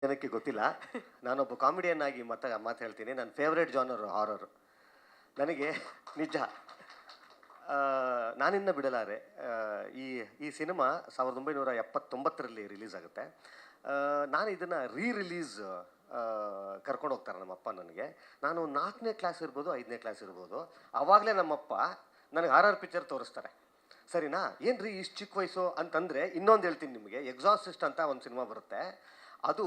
ಜನಕ್ಕೆ ಗೊತ್ತಿಲ್ಲ. ನಾನೊಬ್ಬ ಕಾಮಿಡಿಯನ್ ಆಗಿ ಮಾತು ಹೇಳ್ತೀನಿ. ನನ್ನ ಫೇವ್ರೇಟ್ ಜಾನರ್ ಹಾರರ್. ನನಗೆ ನಿಜ ನಾನಿನ್ನ ಬಿಡಲಾರೆ. ಈ ಈ ಸಿನಿಮಾ 1979ರಲ್ಲಿ ರಿಲೀಸ್ ಆಗುತ್ತೆ. ನಾನು ಇದನ್ನು ರಿಲೀಸ್ ಕರ್ಕೊಂಡು ಹೋಗ್ತಾರೆ ನಮ್ಮಪ್ಪ ನನಗೆ. ನಾನು 4ನೇ ಕ್ಲಾಸ್ ಇರ್ಬೋದು, 5ನೇ ಕ್ಲಾಸ್ ಇರ್ಬೋದು. ಆವಾಗಲೇ ನಮ್ಮಪ್ಪ ನನಗೆ ಹಾರರ್ ಪಿಕ್ಚರ್ ತೋರಿಸ್ತಾರೆ. ಸರಿನಾ? ಏನು ರೀ ಇಷ್ಟು ಚಿಕ್ಕ ವಯಸ್ಸು ಅಂತಂದರೆ, ಇನ್ನೊಂದು ಹೇಳ್ತೀನಿ ನಿಮಗೆ. ಎಕ್ಸಾಸಿಸ್ಟ್ ಅಂತ ಒಂದು ಸಿನಿಮಾ ಬರುತ್ತೆ. ಅದು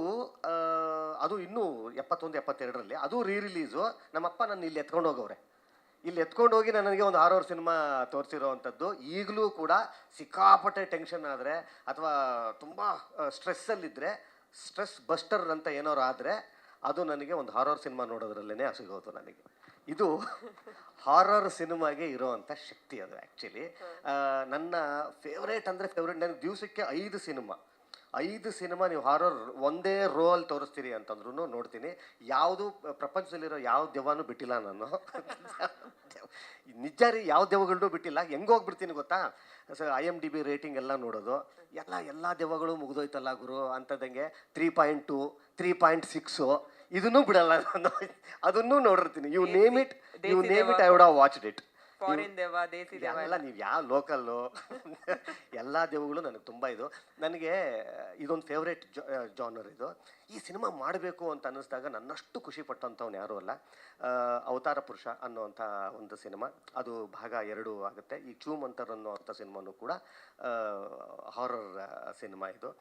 ಅದು ಇನ್ನೂ 71, 72ರಲ್ಲಿ ಅದು ರಿಲೀಸು. ನಮ್ಮಪ್ಪ ನನ್ನ ಇಲ್ಲಿ ಎತ್ಕೊಂಡು ಹೋಗವ್ರೆ. ಇಲ್ಲಿ ಎತ್ಕೊಂಡು ಹೋಗಿ ನನಗೆ ಒಂದು ಹಾರರ್ ಸಿನಿಮಾ ತೋರಿಸಿರೋ ಅಂಥದ್ದು. ಈಗಲೂ ಕೂಡ ಸಿಕ್ಕಾಪಟ್ಟೆ ಟೆನ್ಷನ್ ಆದರೆ ಅಥವಾ ತುಂಬ ಸ್ಟ್ರೆಸ್ಸಲ್ಲಿದ್ದರೆ, ಸ್ಟ್ರೆಸ್ ಬಸ್ಟರ್ ಅಂತ ಏನಾರು ಆದರೆ ಅದು ನನಗೆ ಒಂದು ಹಾರರ್ ಸಿನಿಮಾ ನೋಡೋದ್ರಲ್ಲೇ ಸಿಗೋದು ನನಗೆ. ಇದು ಹಾರರ್ ಸಿನಿಮಾಗೆ ಇರೋವಂಥ ಶಕ್ತಿ ಅದು ಆ್ಯಕ್ಚುಲಿ. ನನ್ನ ಫೇವ್ರೇಟ್ ಅಂದರೆ ಫೇವ್ರೇಟ್. ನನಗೆ ದಿವಸಕ್ಕೆ 5 ಸಿನಿಮಾ ನೀವು ಹಾರರ್ ಒಂದೇ ರೋಲ್ ತೋರಿಸ್ತೀರಿ ಅಂತಂದ್ರೂ ನೋಡ್ತೀನಿ. ಯಾವುದು ಪ್ರಪಂಚದಲ್ಲಿರೋ ಯಾವ ದೆವ್ವನೂ ಬಿಟ್ಟಿಲ್ಲ ನಾನು. ನಿಜ ರೀ, ಯಾವ ದೆವ್ವಗಳನ್ನೂ ಬಿಟ್ಟಿಲ್ಲ. ಹೆಂಗೋಗ್ಬಿಡ್ತೀನಿ ಗೊತ್ತಾ? IMDb ರೇಟಿಂಗ್ ಎಲ್ಲ ನೋಡೋದು. ಎಲ್ಲ ದೆವ್ವಗಳು ಮುಗಿದೋಯ್ತಲ್ಲ ಗುರು ಅಂತದಂಗೆ 3.2, 3.6 ಇದನ್ನೂ ಬಿಡಲ್ಲ ನಾನು. ಅದನ್ನೂ ನೋಡಿರ್ತೀನಿ. You name it I would have watched it. Foreign ದೆವ್ವ, ದೇಸಿ ದೆವ್ವ ಎಲ್ಲ ನೀವು ಯಾವ ಲೋಕಲ್ಲು ಎಲ್ಲ ದೆವ್ವಗಳು ನನಗೆ ತುಂಬ ಇದು. ನನಗೆ ಇದೊಂದು ಫೇವ್ರೇಟ್ ಜಾನರ್ ಇದು. ಈ ಸಿನಿಮಾ ಮಾಡಬೇಕು ಅಂತ ಅನ್ನಿಸ್ದಾಗ ನನ್ನಷ್ಟು ಖುಷಿ ಪಟ್ಟಂಥವ್ನು ಯಾರೂ ಅಲ್ಲ. ಅವತಾರ ಪುರುಷ ಅನ್ನೋವಂಥ ಒಂದು ಸಿನಿಮಾ, ಅದು ಭಾಗ 2 ಆಗುತ್ತೆ. ಈ ಚೂ ಮಂತರ್ ಅನ್ನೋವಂಥ ಸಿನಿಮಾನು ಕೂಡ ಹಾರರ್ ಸಿನಿಮಾ ಇದು.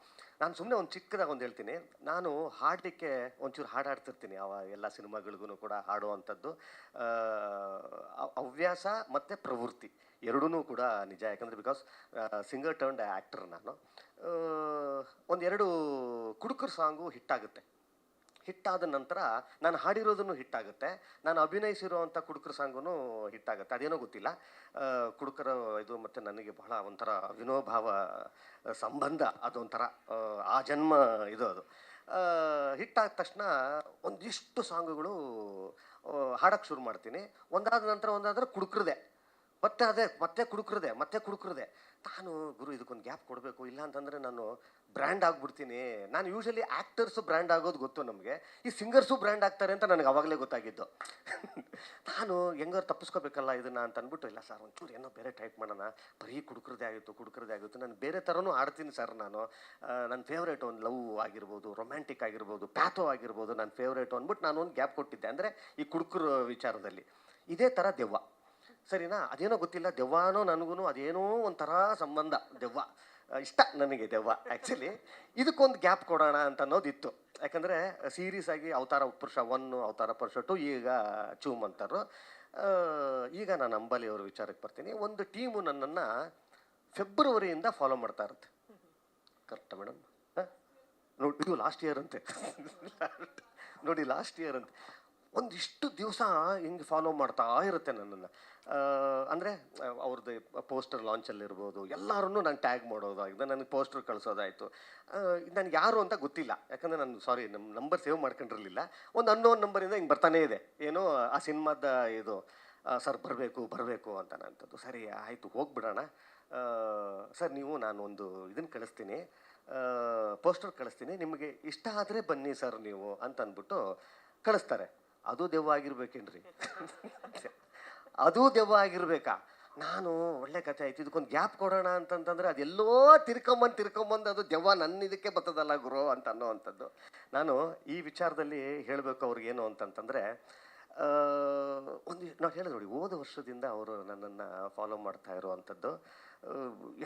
ನಾನು ಸುಮ್ಮನೆ ಒಂದು ಚಿಕ್ಕದಾಗ ಒಂದು ಹೇಳ್ತೀನಿ. ನಾನು ಹಾಡಲಿಕ್ಕೆ ಒಂಚೂರು ಹಾಡ್ತಿರ್ತೀನಿ. ಎಲ್ಲ ಸಿನಿಮಾಗಳಿಗೂ ಕೂಡ ಹಾಡುವಂಥದ್ದು ಹವ್ಯಾಸ ಮತ್ತು ಪ್ರವೃತ್ತಿ ಎರಡೂ ಕೂಡ ನಿಜ. ಯಾಕಂದರೆ ಬಿಕಾಸ್ ಸಿಂಗರ್ ಟರ್ನ್ಡ್ ಆ್ಯಕ್ಟರ್ ನಾನು. ಒಂದೆರಡು ಕುಡುಕರ ಸಾಂಗು ಹಿಟ್ಟಾಗುತ್ತೆ. ಹಿಟ್ಟಾದ ನಂತರ ನಾನು ಹಾಡಿರೋದನ್ನು ಹಿಟ್ಟಾಗುತ್ತೆ. ನಾನು ಅಭಿನಯಿಸಿರೋವಂಥ ಕುಡುಕರ ಸಾಂಗೂ ಹಿಟ್ಟಾಗುತ್ತೆ. ಅದೇನೋ ಗೊತ್ತಿಲ್ಲ, ಕುಡುಕರ ಇದು ಮತ್ತು ನನಗೆ ಬಹಳ ಒಂಥರ ಅವಿನೋಭಾವ ಸಂಬಂಧ. ಅದೊಂಥರ ಆ ಜನ್ಮ ಇದು. ಅದು ಹಿಟ್ಟಾದ ತಕ್ಷಣ ಒಂದಿಷ್ಟು ಸಾಂಗುಗಳು ಹಾಡೋಕ್ಕೆ ಶುರು ಮಾಡ್ತೀನಿ. ಒಂದಾದ ನಂತರ ಒಂದಾದ್ರೆ ಕುಡುಕ್ರದೆ, ಮತ್ತೆ ಕುಡುಕ್ರದೆ. ನಾನು ಗುರು ಇದಕ್ಕೊಂದು ಗ್ಯಾಪ್ ಕೊಡಬೇಕು, ಇಲ್ಲ ಅಂತಂದರೆ ನಾನು ಬ್ರ್ಯಾಂಡ್ ಆಗಿಬಿಡ್ತೀನಿ. ನಾನು ಯೂಶಲಿ ಆ್ಯಕ್ಟರ್ಸು ಬ್ರ್ಯಾಂಡ್ ಆಗೋದು ಗೊತ್ತು ನಮಗೆ, ಈ ಸಿಂಗರ್ಸು ಬ್ರ್ಯಾಂಡ್ ಆಗ್ತಾರೆ ಅಂತ ನನಗೆ ಆವಾಗಲೇ ಗೊತ್ತಾಗಿದ್ದು. ನಾನು ಹೆಂಗಾರು ತಪ್ಪಿಸ್ಕೋಬೇಕಲ್ಲ ಇದನ್ನು ಅಂತ ಅಂದ್ಬಿಟ್ಟು, ಇಲ್ಲ ಸರ್ ಒಂಚೂರು ಏನೋ ಬೇರೆ ಟೈಪ್ ಮಾಡೋಣ, ಬರೀ ಕುಡುಕ್ರದೇ ಆಗಿತ್ತು. ನಾನು ಬೇರೆ ಥರನೂ ಆಡ್ತೀನಿ ಸರ್. ನನ್ನ ಫೇವ್ರೇಟ್ ಒಂದು ಲವ್ ಆಗಿರ್ಬೋದು, ರೊಮ್ಯಾಂಟಿಕ್ ಆಗಿರ್ಬೋದು, ಪ್ಯಾಥೋ ಆಗಿರ್ಬೋದು, ನನ್ನ ಫೇವ್ರೇಟು ಅಂದ್ಬಿಟ್ಟು ನಾನು ಒಂದು ಗ್ಯಾಪ್ ಕೊಟ್ಟಿದ್ದೆ. ಅಂದರೆ ಈ ಕುಡುಕರ ವಿಚಾರದಲ್ಲಿ ಇದೇ ಥರ ದೆವ್ವ. ಸರಿನಾ? ಅದೇನೋ ಗೊತ್ತಿಲ್ಲ, ದೆವ್ವನೋ ನನಗೂ ಅದೇನೋ ಒಂಥರ ಸಂಬಂಧ. ದೆವ್ವ ಇಷ್ಟ ನನಗೆ, ದೆವ್ವ ಆ್ಯಕ್ಚುಲಿ. ಇದಕ್ಕೊಂದು ಗ್ಯಾಪ್ ಕೊಡೋಣ ಅಂತ ಅನ್ನೋದಿತ್ತು. ಯಾಕಂದರೆ ಸೀರೀಸ್ ಆಗಿ ಅವತಾರ ಪುರುಷ 1, ಅವತಾರ ಪುರುಷ 2, ಈಗ ಚೂ ಮಂತರು. ಈಗ ನಾನು ಅಂಬಲಿ ಅವ್ರ ವಿಚಾರಕ್ಕೆ ಬರ್ತೀನಿ. ಒಂದು ಟೀಮು ನನ್ನನ್ನು ಫೆಬ್ರವರಿಯಿಂದ ಫಾಲೋ ಮಾಡ್ತಾ ಇರುತ್ತೆ. ಕರೆಕ್ಟಾ ಮೇಡಮ್? ನೋಡಿ, ಇದು ಲಾಸ್ಟ್ ಇಯರ್ ಅಂತೆ. ನೋಡಿ, ಲಾಸ್ಟ್ ಇಯರ್ ಅಂತೆ. ಒಂದಿಷ್ಟು ದಿವಸ ಹಿಂಗೆ ಫಾಲೋ ಮಾಡ್ತಾ ಇರುತ್ತೆ ನನ್ನನ್ನು. ಅಂದರೆ ಅವ್ರದ್ದು ಪೋಸ್ಟರ್ ಲಾಂಚಲ್ಲಿರ್ಬೋದು, ಎಲ್ಲರೂ ನಾನು ಟ್ಯಾಗ್ ಮಾಡೋದಾಗಿದೆ, ನನಗೆ ಪೋಸ್ಟರ್ ಕಳಿಸೋದಾಯಿತು. ನನಗೆ ಯಾರು ಅಂತ ಗೊತ್ತಿಲ್ಲ, ಯಾಕಂದರೆ ನಾನು ನಮ್ಮ ನಂಬರ್ ಸೇವ್ ಮಾಡ್ಕೊಂಡಿರಲಿಲ್ಲ. ಒಂದು ಅನ್ನೋನ್ ನಂಬರಿಂದ ಹಿಂಗೆ ಬರ್ತಾನೇ ಇದೆ, ಏನೋ ಆ ಸಿನಿಮಾದ ಇದು, ಸರ್ ಬರಬೇಕು ಅಂತ ನಂಥದ್ದು. ಸರಿ ಆಯಿತು, ಹೋಗ್ಬಿಡೋಣ ಸರ್. ನಾನು ಒಂದು ಇದನ್ನು ಕಳಿಸ್ತೀನಿ, ಪೋಸ್ಟರ್ ಕಳಿಸ್ತೀನಿ, ನಿಮಗೆ ಇಷ್ಟ ಆದರೆ ಬನ್ನಿ ಸರ್ ನೀವು ಅಂತ ಅಂದ್ಬಿಟ್ಟು ಕಳಿಸ್ತಾರೆ. ಅದು ದೆವ್ವ ಆಗಿರ್ಬೇಕೇನ್ರಿ? ಅದು ದೆವ್ವ ಆಗಿರ್ಬೇಕಾ? ನಾನು ಒಳ್ಳೆ ಕಥೆ ಆಯ್ತು, ಇದಕ್ಕೊಂದು ಗ್ಯಾಪ್ ಕೊಡೋಣ ಅಂತಂತಂದರೆ ಅದೆಲ್ಲೋ ತಿರ್ಕೊಂಬಂದು ಅದು ದೆವ್ವ ನನ್ನ ಇದಕ್ಕೆ ಬರ್ತದಲ್ಲ ಗುರು ಅಂತ ಅನ್ನೋವಂಥದ್ದು. ನಾನು ಈ ವಿಚಾರದಲ್ಲಿ ಹೇಳಬೇಕು ಅವ್ರಿಗೇನು ಅಂತಂತಂದರೆ, ನಾವು ಹೇಳಿದೆ ನೋಡಿ, ಹೋದ ವರ್ಷದಿಂದ ಅವರು ನನ್ನನ್ನು ಫಾಲೋ ಮಾಡ್ತಾ ಇರುವಂಥದ್ದು.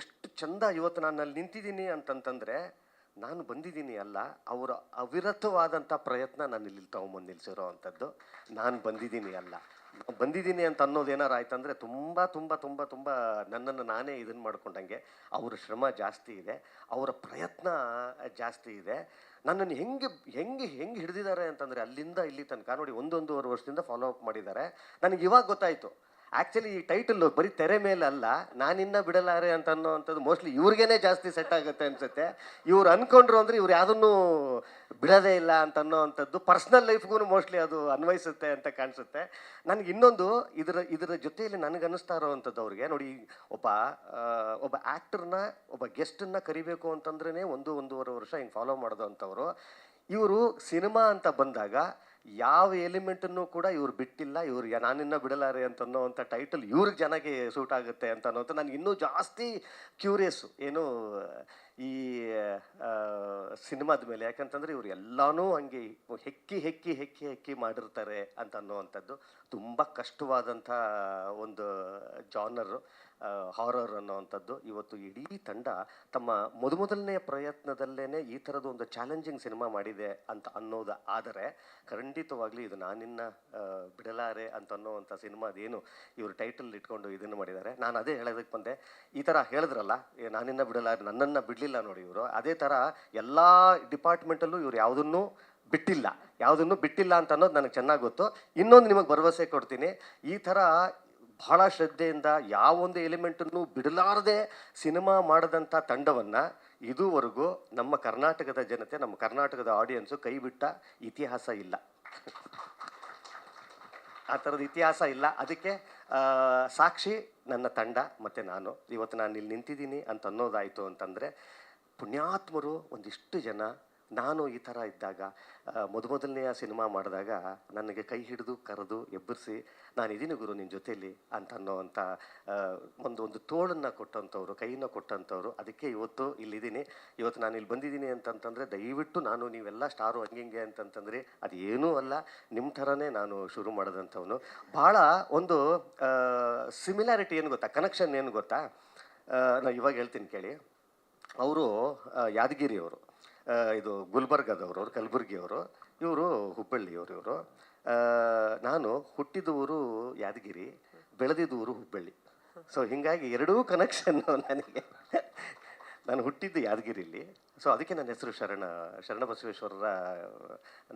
ಎಷ್ಟು ಚಂದ ಇವತ್ತು ನಾನು ಅಲ್ಲಿ ನಿಂತಿದ್ದೀನಿ ಅಂತಂತಂದರೆ, ನಾನು ಬಂದಿದ್ದೀನಿ ಅಲ್ಲ, ಅವರ ಅವಿರತವಾದಂಥ ಪ್ರಯತ್ನ ನಾನು ಇಲ್ಲಿ ತೊಗೊಂಬಂದು ನಿಲ್ಲಿಸಿರೋ ಅಂಥದ್ದು. ನಾನು ಬಂದಿದ್ದೀನಿ ಅಂತ ಅನ್ನೋದೇನಾರು ಆಯ್ತಂದರೆ ತುಂಬ ನನ್ನನ್ನು ನಾನೇ ಇದನ್ನು ಮಾಡ್ಕೊಂಡಂಗೆ. ಅವರ ಶ್ರಮ ಜಾಸ್ತಿ ಇದೆ, ಅವರ ಪ್ರಯತ್ನ ಜಾಸ್ತಿ ಇದೆ. ನನ್ನನ್ನು ಹೆಂಗೆ ಹಿಡಿದಿದ್ದಾರೆ ಅಂತಂದರೆ, ಅಲ್ಲಿಂದ ಇಲ್ಲಿ ತನಕ ನೋಡಿ 1.5 ವರ್ಷದಿಂದ ಫಾಲೋ ಅಪ್ ಮಾಡಿದ್ದಾರೆ. ನನಗೆ ಇವಾಗ ಗೊತ್ತಾಯಿತು ಆ್ಯಕ್ಚುಲಿ ಈ ಟೈಟಲ್ಲು ಬರೀ ತೆರೆ ಮೇಲೆ ಅಲ್ಲ, ನಾನಿನ್ನ ಬಿಡಲಾರೆ ಅಂತ ಅನ್ನೋವಂಥದ್ದು ಮೋಸ್ಟ್ಲಿ ಇವ್ರಿಗೇನೆ ಜಾಸ್ತಿ ಸೆಟ್ ಆಗುತ್ತೆ ಅನಿಸುತ್ತೆ. ಇವ್ರು ಅಂದ್ಕೊಂಡ್ರು ಅಂದರೆ ಇವ್ರು ಯಾವುದನ್ನು ಬಿಡೋದೇ ಇಲ್ಲ ಅಂತ ಅನ್ನೋವಂಥದ್ದು ಪರ್ಸ್ನಲ್ ಲೈಫ್ಗೂ ಮೋಸ್ಟ್ಲಿ ಅದು ಅನ್ವಯಿಸುತ್ತೆ ಅಂತ ಕಾಣಿಸುತ್ತೆ. ನನಗೆ ಇನ್ನೊಂದು ಇದರ ಜೊತೆಯಲ್ಲಿ ನನಗನ್ನಿಸ್ತಾ ಇರೋವಂಥದ್ದು, ಅವ್ರಿಗೆ ನೋಡಿ, ಒಬ್ಬ ಆ್ಯಕ್ಟರ್ನ, ಒಬ್ಬ ಗೆಸ್ಟನ್ನು ಕರಿಬೇಕು ಅಂತಂದ್ರೇ 1.5 ವರ್ಷ ಹಿಂಗೆ ಫಾಲೋ ಮಾಡೋದು ಅಂಥವ್ರು. ಇವರು ಸಿನಿಮಾ ಅಂತ ಬಂದಾಗ ಯಾವ ಎಲಿಮೆಂಟನ್ನು ಕೂಡ ಇವ್ರು ಬಿಟ್ಟಿಲ್ಲ. ಇವ್ರು ನಾನಿನ್ನ ಬಿಡಲಾರೆ ಅಂತ ಅನ್ನೋವಂಥ ಟೈಟಲ್ ಇವ್ರಿಗೆ ಜನಕ್ಕೆ ಸೂಟ್ ಆಗುತ್ತೆ ಅಂತ ಅನ್ನೋಂಥ ನನಗೆ ಇನ್ನೂ ಜಾಸ್ತಿ ಕ್ಯೂರಿಯಸ್ಸು ಏನು ಈ ಸಿನಿಮಾದ ಮೇಲೆ. ಯಾಕಂತಂದರೆ ಇವ್ರು ಎಲ್ಲನೂ ಹಂಗೆ ಹೆಕ್ಕಿ ಮಾಡಿರ್ತಾರೆ ಅಂತ ಅನ್ನೋವಂಥದ್ದು. ತುಂಬ ಕಷ್ಟವಾದಂಥ ಒಂದು ಜಾನರು ಹಾರರ್ ಅನ್ನೋವಂಥದ್ದು. ಇವತ್ತು ಇಡೀ ತಂಡ ತಮ್ಮ ಮೊದಲನೆಯ ಪ್ರಯತ್ನದಲ್ಲೇ ಈ ಥರದ ಒಂದು ಚಾಲೆಂಜಿಂಗ್ ಸಿನಿಮಾ ಮಾಡಿದೆ ಅಂತ ಅನ್ನೋದು ಆದರೆ ಖಂಡಿತವಾಗ್ಲೂ ಇದು ನಾನಿನ್ನ ಬಿಡಲಾರೆ ಅಂತ ಅನ್ನೋವಂಥ ಸಿನಿಮಾ ಅದೇನು ಇವರು ಟೈಟಲ್ ಇಟ್ಕೊಂಡು ಇದನ್ನು ಮಾಡಿದ್ದಾರೆ. ನಾನು ಅದೇ ಹೇಳೋದಕ್ಕೆ ಬಂದೆ, ಈ ಥರ ಹೇಳಿದ್ರಲ್ಲ ನಾನಿನ್ನ ಬಿಡಲಾರೆ, ನನ್ನನ್ನು ಬಿಡಲಿಲ್ಲ ನೋಡಿ ಇವರು. ಅದೇ ಥರ ಎಲ್ಲ ಡಿಪಾರ್ಟ್ಮೆಂಟಲ್ಲೂ ಇವ್ರು ಯಾವುದನ್ನೂ ಬಿಟ್ಟಿಲ್ಲ ಅಂತ ಅನ್ನೋದು ನನಗೆ ಚೆನ್ನಾಗಿ ಗೊತ್ತು. ಇನ್ನೊಂದು ನಿಮಗೆ ಭರವಸೆ ಕೊಡ್ತೀನಿ, ಈ ಥರ ಬಹಳ ಶ್ರದ್ಧೆಯಿಂದ ಯಾವೊಂದು ಎಲಿಮೆಂಟನ್ನು ಬಿಡಲಾರದೆ ಸಿನಿಮಾ ಮಾಡಿದಂಥ ತಂಡವನ್ನು ಇದುವರೆಗೂ ನಮ್ಮ ಕರ್ನಾಟಕದ ಜನತೆ, ನಮ್ಮ ಕರ್ನಾಟಕದ ಆಡಿಯನ್ಸು ಕೈ ಬಿಟ್ಟ ಇತಿಹಾಸ ಇಲ್ಲ. ಆ ಥರದ ಇತಿಹಾಸ ಇಲ್ಲ. ಅದಕ್ಕೆ ಸಾಕ್ಷಿ ನನ್ನ ತಂಡ ಮತ್ತು ನಾನು. ಇವತ್ತು ನಾನು ಇಲ್ಲಿ ನಿಂತಿದ್ದೀನಿ ಅಂತ ಅನ್ನೋದಾಯಿತು ಅಂತಂದರೆ ಪುಣ್ಯಾತ್ಮರು ಒಂದಿಷ್ಟು ಜನ. ನಾನು ಈ ಥರ ಇದ್ದಾಗ ಮೊದಲನೆಯ ಸಿನಿಮಾ ಮಾಡಿದಾಗ ನನಗೆ ಕೈ ಹಿಡಿದು ಕರೆದು ಎಬ್ಬರಿಸಿ ನಾನಿದ್ದೀನಿ ಗುರು ನಿನ್ನ ಜೊತೆಯಲ್ಲಿ ಅಂತ ಅನ್ನೋವಂಥ ಒಂದು ತೋಳನ್ನು ಕೊಟ್ಟಂಥವ್ರು, ಕೈನ ಕೊಟ್ಟಂಥವ್ರು. ಅದಕ್ಕೆ ಇವತ್ತು ಇಲ್ಲಿದ್ದೀನಿ. ಇವತ್ತು ನಾನು ಇಲ್ಲಿ ಬಂದಿದ್ದೀನಿ ಅಂತಂತಂದರೆ ದಯವಿಟ್ಟು ನೀವೆಲ್ಲ ಸ್ಟಾರು ಹಂಗೆ ಅಂತಂತಂದರೆ ಅದು ಏನೂ ಅಲ್ಲ, ನಿಮ್ಮ ಥರನೇ ನಾನು ಶುರು ಮಾಡಿದಂಥವನು. ಭಾಳ ಒಂದು ಸಿಮಿಲಾರಿಟಿ ಏನು ಗೊತ್ತಾ, ಕನೆಕ್ಷನ್ ಏನು ಗೊತ್ತಾ, ನಾನು ಇವಾಗ ಹೇಳ್ತೀನಿ ಕೇಳಿ. ಅವರು ಯಾದಗಿರಿಯವರು, ಇದು ಗುಲ್ಬರ್ಗದವರು, ಕಲಬುರ್ಗಿಯವರು, ಇವರು ಹುಬ್ಬಳ್ಳಿಯವರು. ಇವರು ನಾನು ಹುಟ್ಟಿದ ಊರು ಯಾದಗಿರಿ, ಬೆಳೆದಿದ್ದ ಊರು ಹುಬ್ಬಳ್ಳಿ. ಸೊ ಹೀಗಾಗಿ ಎರಡೂ ಕನೆಕ್ಷನ್ನು ನನಗೆ. ನಾನು ಹುಟ್ಟಿದ್ದು ಯಾದಗಿರಿಲಿ, ಸೊ ಅದಕ್ಕೆ ನನ್ನ ಹೆಸರು ಶರಣಬಸವೇಶ್ವರರ